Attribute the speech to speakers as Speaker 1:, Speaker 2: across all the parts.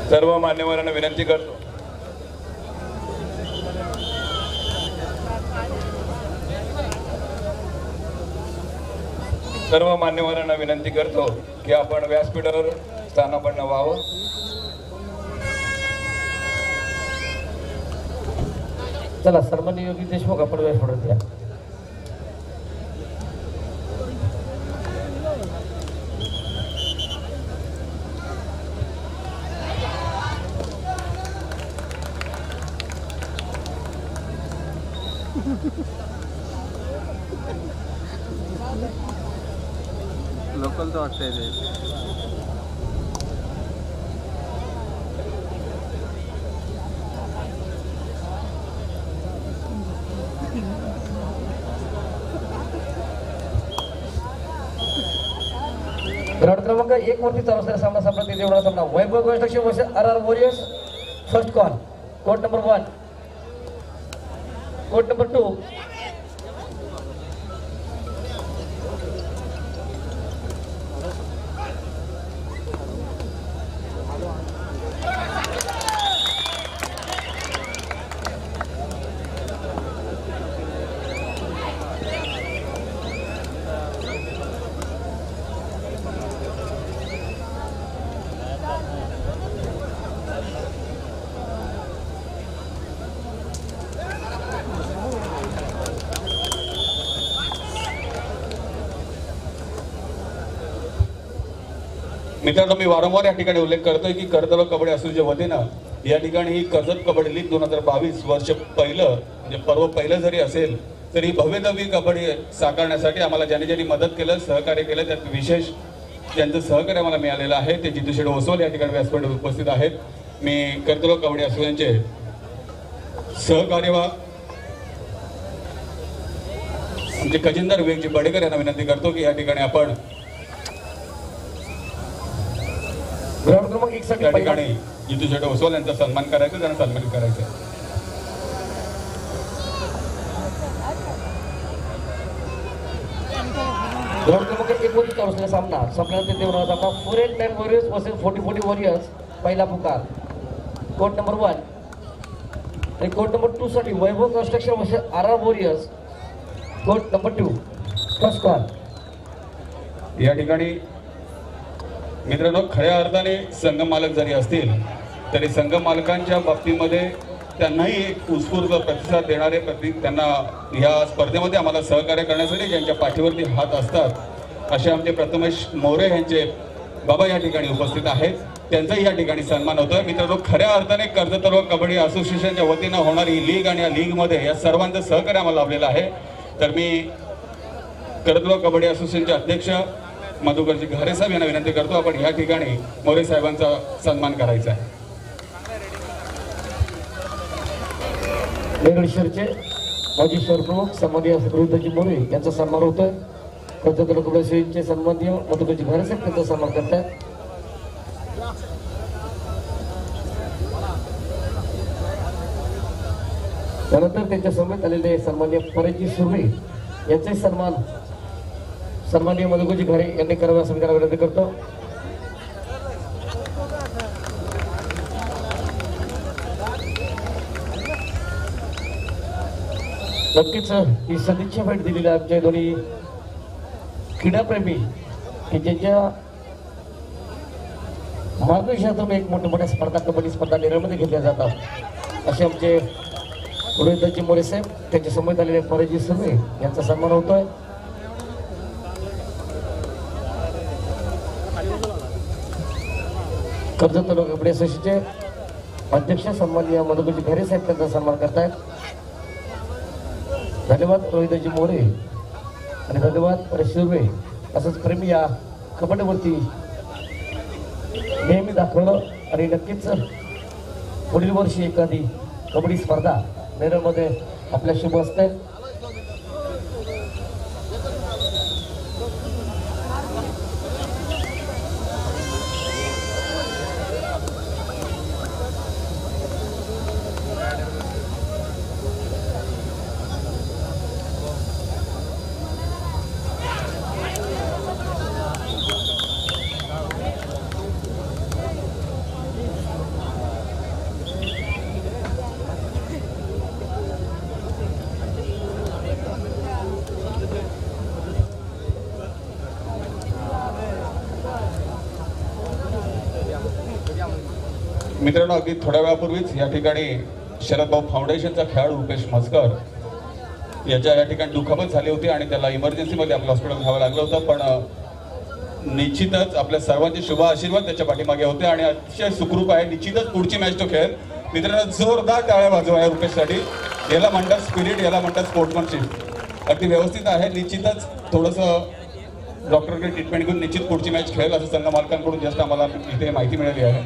Speaker 1: सर्व मान्यवरांना विनंती करतो की आपण व्यासपीठावर स्थानापन्न व्हावं।
Speaker 2: चला सन्माननीय योगी देशमुख आपण व्यासपीठावर या।
Speaker 3: लोकल तो वाटतंय ते
Speaker 2: ग्राउंड क्रमांक 1 वरती चालू असलेला सामना संपला तेवढा सामना वैभव गोष्टक्षी versus RR warriors. First call court number 1 court number 2
Speaker 1: मित्रांनो, मी वारंवार या ठिकाणी उल्लेख करतोय की कर्तव्य कबड्डी असोसिएशनच्या वतीनं या ठिकाणी ही कर्जत कबड्डी लीग 2022 वर्ष पहिलं म्हणजे पर्व पहिलं जरी असेल तरी भव्यदवी कबड्डी साकारण्यासाठी आम्हाला ज्यांनी मदत केलं सहकार्य केलं त्यात विशेष ज्यांचं सहकार्य आम्हाला मिळालेलं आहे ते जितू शेठ ओसवाल या ठिकाणी व्यासपीठावर उपस्थित आहेत। मी कर्तव्य कबड्डी असोसिएशनचे सहकार्यवाह आमचे खजिनदार विवेकजी बडेकर यांना विनंती करतो की या ठिकाणी आपण
Speaker 2: ग्राउंड क्रमांक 1 साठी
Speaker 1: या ठिकाणी जितू शेठ ओसवाल यांचा सन्मान करायचा, त्यांना सन्मानित करायचं।
Speaker 2: ग्राउंड क्रमांक 1 वरती चालू असलेला सामना संपल्यानंतर तेवढा सामना 489 वॉरियर्स वर्सेस 4040 वॉरियर्स। पहिला पुकार कोर्ट नंबर 1 आणि कोर्ट नंबर 2 साठी Vaibhav construction versus RR warriors. Court number 2 first call.
Speaker 1: या ठिकाणी मित्रांनो, खऱ्या अर्थाने संघ मालक जरी असतील तरी संघ मालकांच्या बाबतीमध्ये त्यांनाही एक उत्स्फूर्त प्रतिसाद देणारे त्यांना या स्पर्धेमध्ये आम्हाला सहकार्य करण्यासाठी ज्यांच्या पाठीवरती हात असतात असे आमचे प्रथमेश मोरे यांचे बाबा या ठिकाणी उपस्थित आहेत, त्यांचाही या ठिकाणी सन्मान होतोय। मित्रांनो, खऱ्या अर्थाने कर्जत कबड्डी असोसिएशनच्या वतीनं होणारी ही लीग आणि या लीगमध्ये या सर्वांचं सहकार्य आम्हाला लाभलेलं आहे। तर मी कर्जत कबड्डी असोसिएशनचे अध्यक्ष मधुकरजी घारे साहेब यांना विनंती करतो आपण या ठिकाणी मोरे साहेबांचा सन्मान करायचा आहे।
Speaker 2: बेगडशरचे माजी सरप्रमुख सन्माननीय रोहितजी मोरे यांचा सन्मान होतोय। कर्जत कबड्डी असोसिएशनचे सन्माननीय मधुकरजी घारे साहेब त्यांचा सन्मान करतात। त्यानंतर त्यांच्या समवेत आलेले सन्माननीय परेशजी सुर्वे यांचे सन्मान सन्माननीय मधुकरजी घारे यांनी करावे असं मी त्यांना विनंती करतो। नक्कीच ही सदिच्छा भेट दिलेली आमच्या दोन्ही क्रीडाप्रेमी की ज्यांच्या मार्गदर्शनातून एक मोठ्या स्पर्धा कबड्डी स्पर्धा नेरळमध्ये घेतल्या जातात असे आमचे रोहितजी मोरे साहेब त्यांच्या समोर आलेले परेशजी सुर्वे यांचा सन्मान होतोय। कर्जत कबड्डी असोसिएशनचे अध्यक्ष सन्माननीय मधुकरजी घारे साहेब त्यांचा सन्मान करतायत। धन्यवाद रोहितजी मोरे आणि धन्यवाद परेश सुर्वे। असंच प्रेमी या कबड्डीवरती नेहमी दाखवलं आणि नक्कीच पुढील वर्षी एखादी कबड्डी स्पर्धा नेरळमध्ये आपल्या शुभ असते।
Speaker 1: मित्रांनो, अगदी थोड्या वेळापूर्वीच या ठिकाणी शरद भाऊ फाउंडेशनचा खेळाडू रुपेश म्हसकर याच्या या ठिकाणी दुखापत झाली होती आणि त्याला इमर्जन्सीमध्ये आपलं हॉस्पिटल घ्यावं लागलं होतं, पण निश्चितच आपल्या सर्वांचे शुभ आशीर्वाद त्याच्या पाठीमागे होते आणि अतिशय सुखरूप आहे. निश्चितच पुढची मॅच तो खेळेल. मित्रांनो, जोरदार टाळ्या वाजवा या रुपेशसाठी. याला म्हणतात स्पिरिट, याला म्हणतात स्पोर्ट्समनशिप. अगदी व्यवस्थित आहे. निश्चितच थोडंसं डॉक्टरकडे ट्रीटमेंट घेऊन निश्चित पुढची मॅच खेळेल असं संघ मालकांकडून जास्त आम्हाला इथे माहिती मिळाली आहे.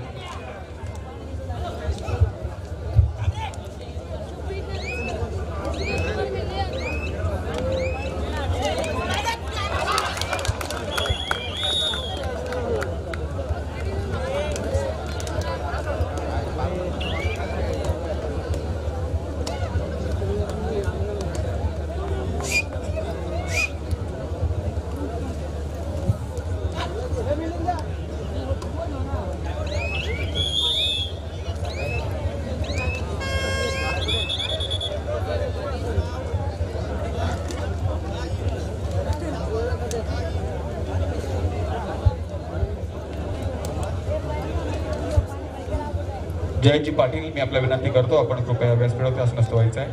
Speaker 1: जयजी पाटील, मी आपल्या विनंती करतो, आपण कृपया व्यासपीठावरती आसनस्थ व्हायचं आहे.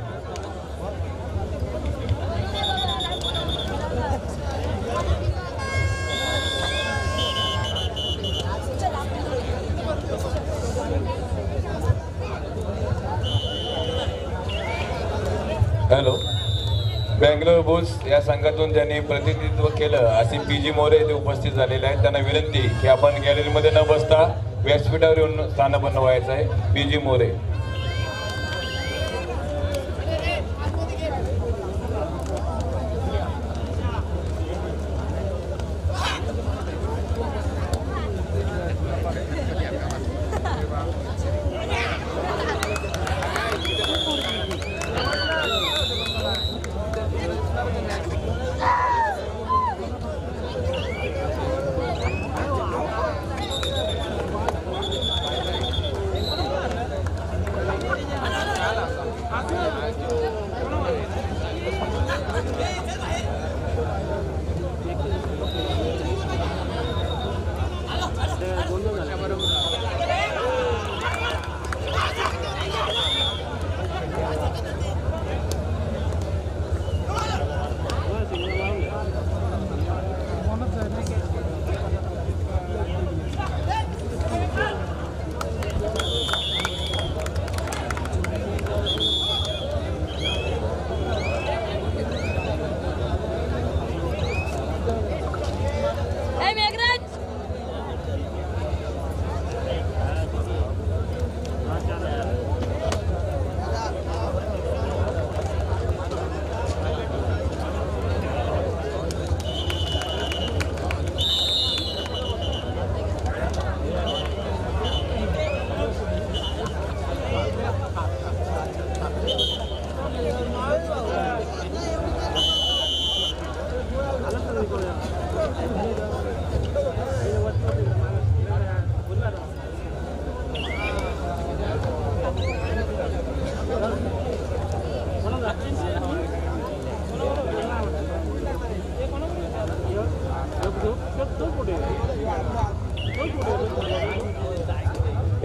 Speaker 4: हॅलो. बँगलोर बुल्स या संघातून ज्यांनी प्रतिनिधित्व केलं असे पी.जी. मोरे येथे उपस्थित झालेले आहेत. त्यांना विनंती की आपण गॅलरीमध्ये न बसता व्यासपीठावर येऊन स्थानपन्न व्हायचं आहे. पी.जी. मोरे.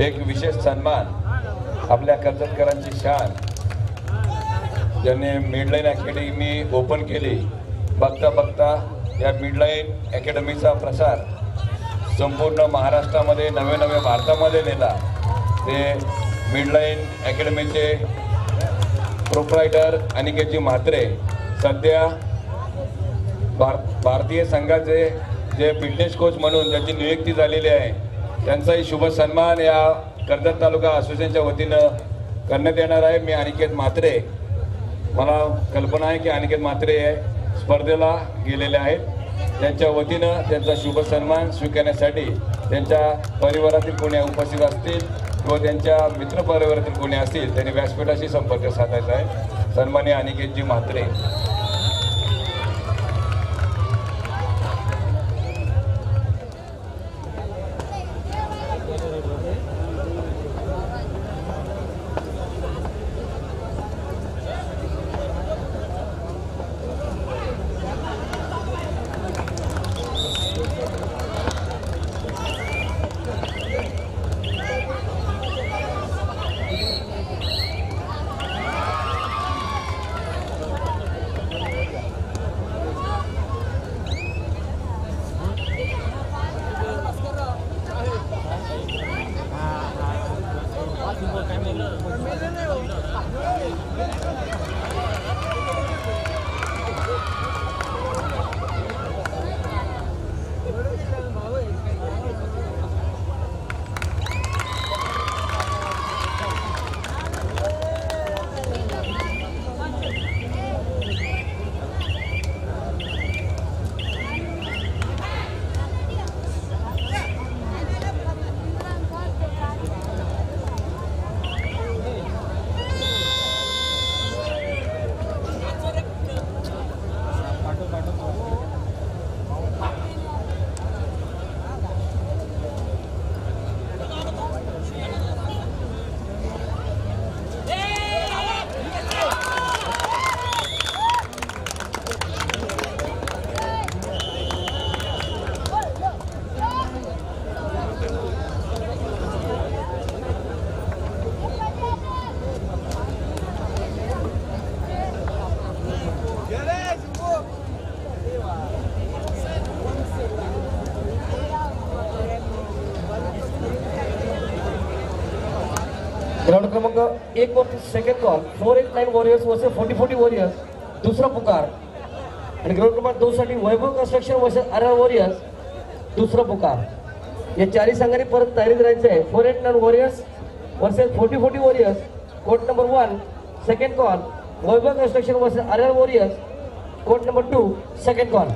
Speaker 4: एक विशेष सन्मान आपल्या कर्जतकरांची शान, ज्यांनी मिडलाईन अकॅडमी ओपन केली. बघता बघता या मिडलाईन अकॅडमीचा प्रसार संपूर्ण महाराष्ट्रामध्ये, नव्या भारतामध्ये नेला. ते मिडलाईन अकॅडमीचे प्रोप्रायटर अनिकेतजी म्हात्रे सध्या भारतीय संघाचे जे फिटनेस कोच म्हणून ज्याची नियुक्ती झालेली आहे, त्यांचाही शुभ सन्मान या कर्जत तालुका असोसिएशनच्या वतीनं करण्यात येणार आहे. मी अनिकेत म्हात्रे, मला कल्पना आहे की अनिकेत म्हात्रे हे स्पर्धेला गेलेले आहेत. त्यांच्या वतीनं त्यांचा शुभ सन्मान स्वीकारण्यासाठी त्यांच्या परिवारातील कोणी उपस्थित असतील किंवा त्यांच्या मित्रपरिवारातील कोणी असतील त्यांनी व्यासपीठाशी संपर्क साधायचा आहे. सन्माननीय अनिकेतजी म्हात्रे.
Speaker 2: एक वरती second call 489 warriors versus 4040 warriors दुसरा पुकार. आणि ग्राउंड क्रमांक 2 साठी Vaibhav construction versus RR warriors दुसरा पुकार. या चारही संघांनी परत तयारीत राहायचं आहे. 489 warriors versus 4040 warriors. Court number 1 second call Vaibhav construction versus RR warriors. Court number 2 second call.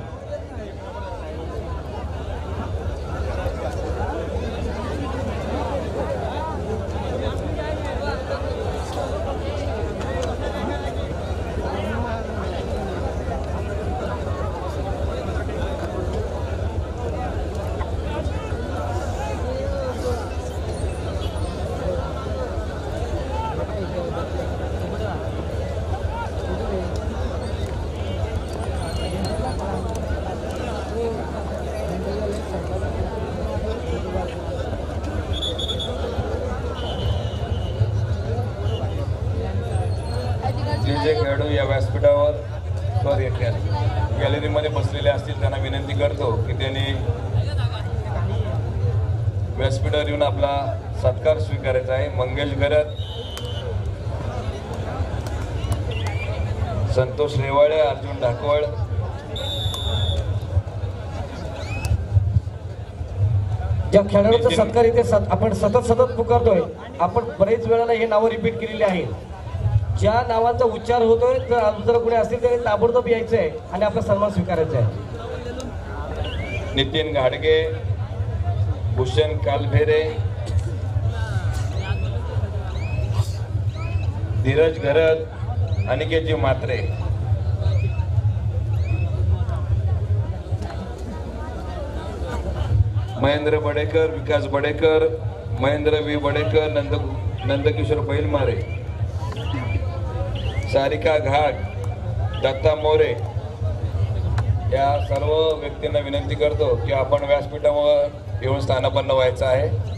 Speaker 4: जे खेळाडू या व्यासपीठावर गॅलरीमध्ये बसलेले असतील त्यांना विनंती करतो की त्यांनी व्यासपीठावर येऊन आपला सत्कार स्वीकारायचा आहे. मंगेश गरत, संतोष रेवाळे, अर्जुन ढाकवळ,
Speaker 2: ज्या खेळाडूंचा सत्कार इथे आपण सतत पुकारतोय. आपण बरेच वेळाला हे नावं रिपीट केलेली आहेत. ज्या नावाचा उच्चार होतोय जर कोणी असतील तरी ताबडतोब यायचं आहे आणि आपला सन्मान स्वीकारायचा आहे.
Speaker 4: नितीन घाडगे, भूषण कालभेरे, धीरज घरत, अनिकेतजी म्हात्रे. महेंद्र बडेकर, विकास बडेकर, महेंद्र वी बडेकर, नंदकिशोर बैलमारे, सारिका घाट, दत्ता मोरे या सर्व व्यक्तींना विनंती करतो की आपण व्यासपीठावर येऊन स्थानापन्न व्हायचं आहे.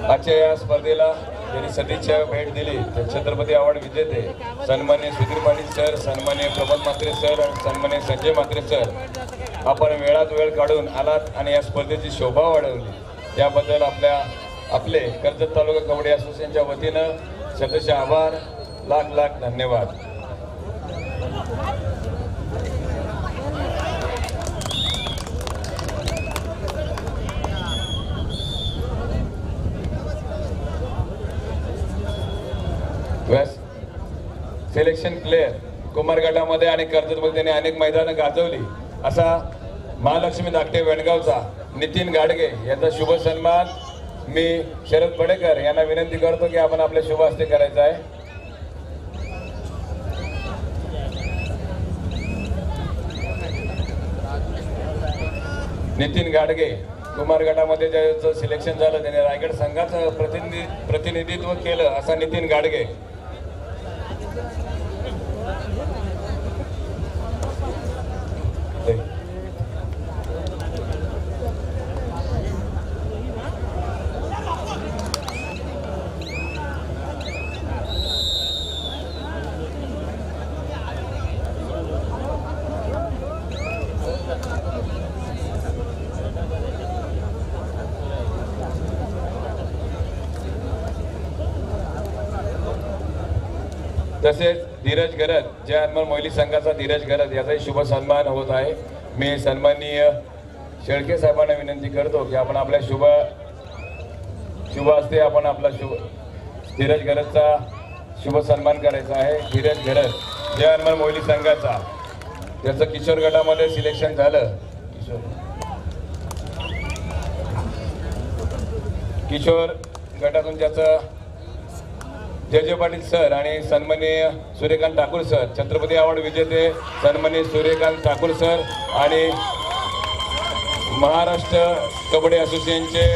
Speaker 4: आजच्या या स्पर्धेला त्यांनी सदिच्छा भेट दिली छत्रपती अवॉर्ड विजेते सन्मान्य सुधीर पाटील सर, सन्मान्य प्रमोद म्हात्रे सर आणि सन्मान्य संजय म्हात्रे सर, आपण वेळात वेळ काढून आलात आणि या स्पर्धेची शोभा वाढवली त्याबद्दल आपले कर्जत तालुका कबड्डी असोसिएशनच्या वतीनं सदस्य आभार. लाख लाख धन्यवाद. सिलेक्शन प्लेयर कुमार गटामध्ये आणि कर्जतमध्ये त्यांनी अनेक मैदानं गाजवली असा महालक्ष्मी धाकटे वेणगावचा नितीन गाडगे याचा शुभ सन्मान मी शरद बडेकर यांना विनंती करतो की आपण आपल्या शुभ हस्ते करायचा आहे. नितीन गाडगे कुमार गटामध्ये ज्याचं सिलेक्शन झालं त्याने रायगड संघाचं प्रतिनिधित्व केलं असा नितीन गाडगे. तसेच धीरज घरत जय हनुमान मोहिली संघाचा धीरज घरत याचाही शुभ सन्मान होत आहे. मी सन्माननीय शेळके साहेबांना विनंती करतो की आपण आपल्या शुभ हस्ते आपण आपला धीरज घरतचा शुभ सन्मान करायचा आहे. धीरज घरत जय हनुमान मोहिनी संघाचा, त्याचं किशोर गटामध्ये सिलेक्शन झालं. किशोर गटातून त्याचं जय पाटील सर आणि सन्माननीय सूर्यकांत ठाकूर सर, छत्रपती अवॉर्ड विजेते सन्माननीय सूर्यकांत ठाकूर सर आणि महाराष्ट्र कबड्डी असोसिएशनचे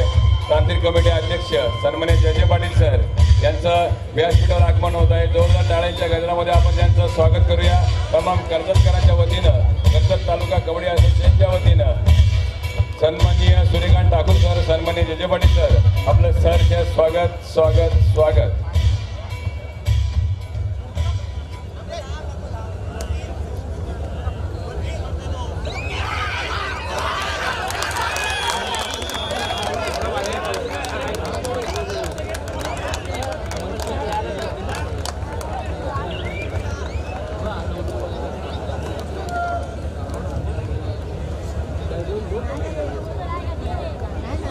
Speaker 4: तांत्रिक कमिटी अध्यक्ष सन्माननीय जय पाटील सर यांचं व्यासपीठावर आगमन होत आहे. जोरदार टाळ्यांच्या गजरामध्ये आपण त्यांचं स्वागत करूया. तमाम कर्जतकरांच्या वतीनं, कर्जत तालुका कबड्डी असोसिएशनच्या वतीनं सन्माननीय सूर्यकांत ठाकूर सर, सन्माननीय जय पाटील सर, आपलं सरचे स्वागत स्वागत स्वागत.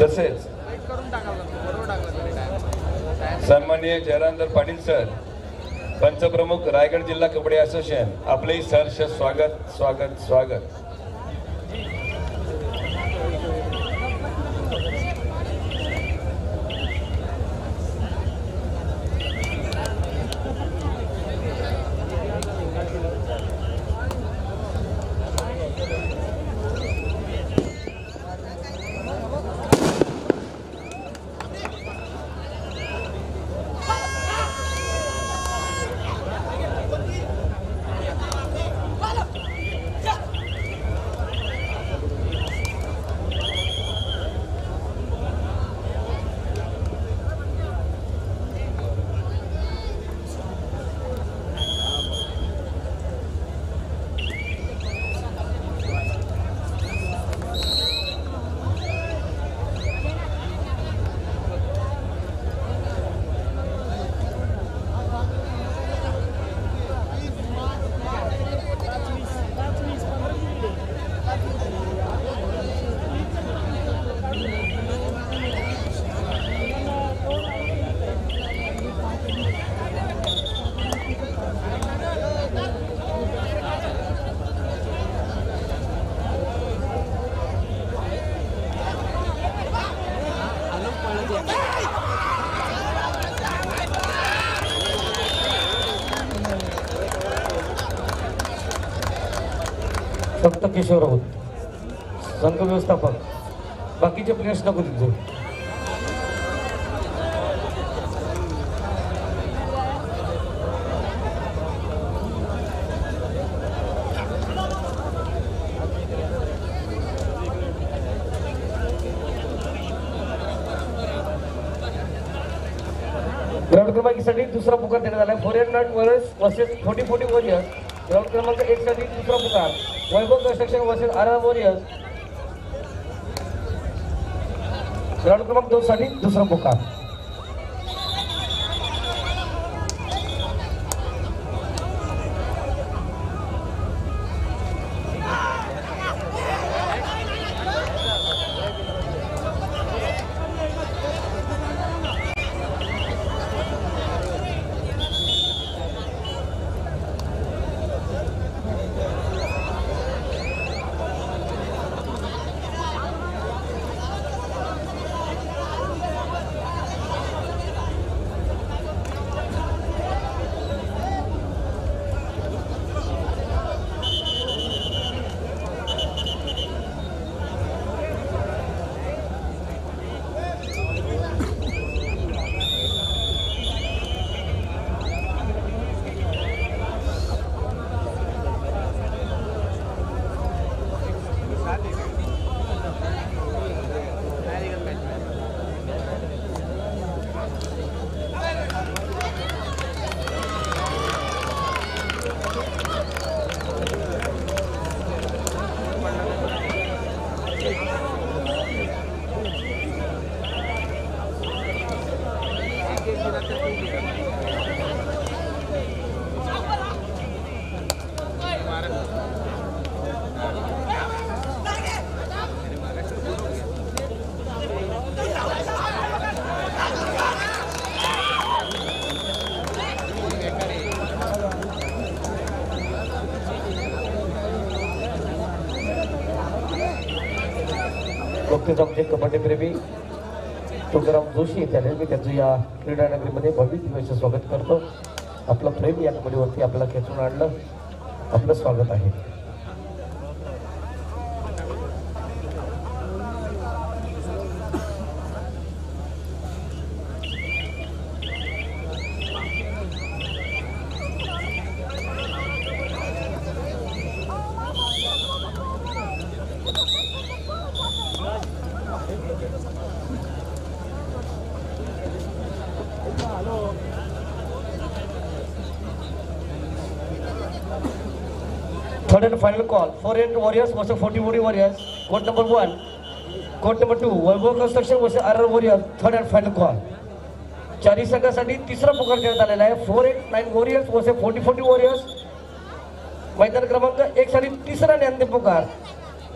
Speaker 4: तसेच सन्माननीय जयरामदार पाटील सर, पंचप्रमुख रायगड जिल्हा कबड्डी असोसिएशन, आपलेही सहर्ष स्वागत स्वागत स्वागत.
Speaker 2: फक्त किशोर आहोत, संघ व्यवस्थापक, बाकीचे प्लेयर्स नको तिथे. ग्राउंड क्रमांकासाठी दुसरा पुकार देण्यात आला. 400 वर्सेस 40 वॉरियर्स. ग्राउंड क्रमांक 1 साठी दुसरा पुकार Vaibhav construction versus R warriors. Ground क्रमांक 2 साठी दुसरा पुकार. नुकतेच आमचे कबड्डीप्रेमी तुकाराम जोशी त्याने मी त्यांचं या क्रीडा नगरीमध्ये भव्य दिवसाचं स्वागत करतो. आपलं प्रेम या कबड्डीवरती आपल्याला खेचून आणलं. आपलं स्वागत आहे. Third and final call. 4-8 Warriors versus 40-40 Warriors. Court number 1. Court number 2. Vaibhav Construction versus RR Warriors. Third and final call. चारी संघासाठी तिसरा पुकार खेळण्यात आलेला आहे. 4-8 Warriors versus 40-40 Warriors. मैदान क्रमांक 1 साठी तिसरा आणि अंतिम पुकार.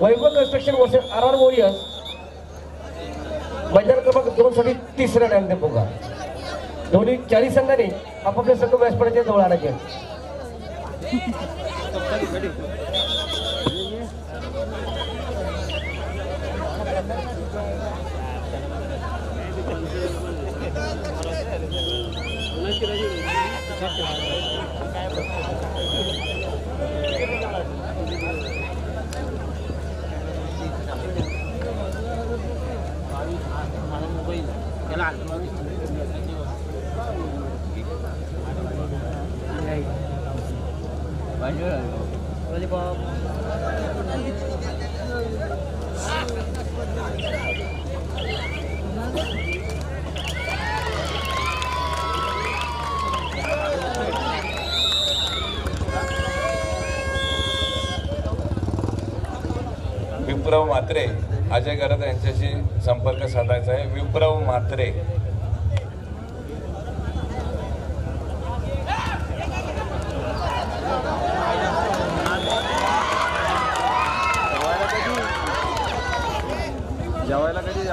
Speaker 2: Vaibhav construction versus RR Warriors. मैदान क्रमांक 2 साठी तिसरा आणि अंतिम पुकार. दोन्ही चारी संघांनी आपापल्या संघ व्यासपीठाच्या जवळ आणायचे.
Speaker 4: विप्लव म्हात्रे अजय गरज यांच्याशी संपर्क साधायचा आहे. विप्लव म्हात्रे
Speaker 3: जेवायला कधी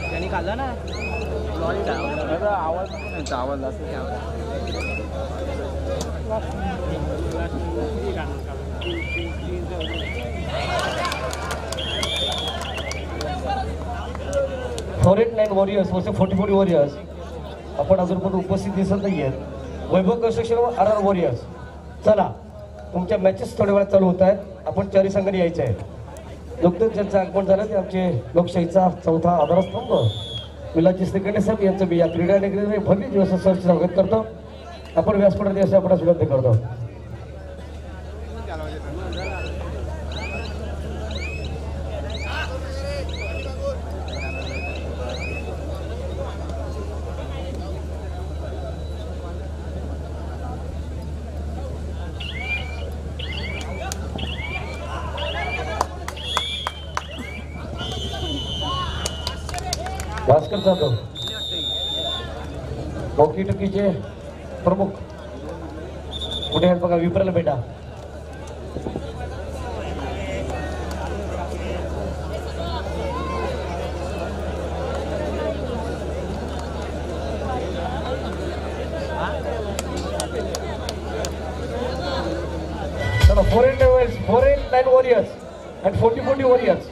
Speaker 5: त्यांनी खाल्ला ना
Speaker 3: आवाज आवाज असं
Speaker 2: वॉरियर्स वर्सेस 40-40 वॉरियर्स. आपण अजून उपस्थित दिसत नाहीयेत. वैभव कन्स्ट्रक्शन व RR वॉरियर्स. चला तुमच्या मॅचेस थोड्या वेळात चालू होत आहेत. आपण चारी संघांनी यायचे आहे. नुकतंच ज्यांचं आगमन झालं ते आमचे लोकशाहीचा चौथा आधारस्तंभ विलाजी श्रीखंडे साहेब यांचं मी या क्रीडा नगरीमध्ये भव्य दिवसाचं स्वागत करतो. आपण व्यासपीठात याची आपण विनंती करतो. भास्कर जाधव हॉकी टुकीचे प्रमुख पुढे आहेत बघा. विप्राला बेटा चला 4-8 Warriors and 40-40 Warriors.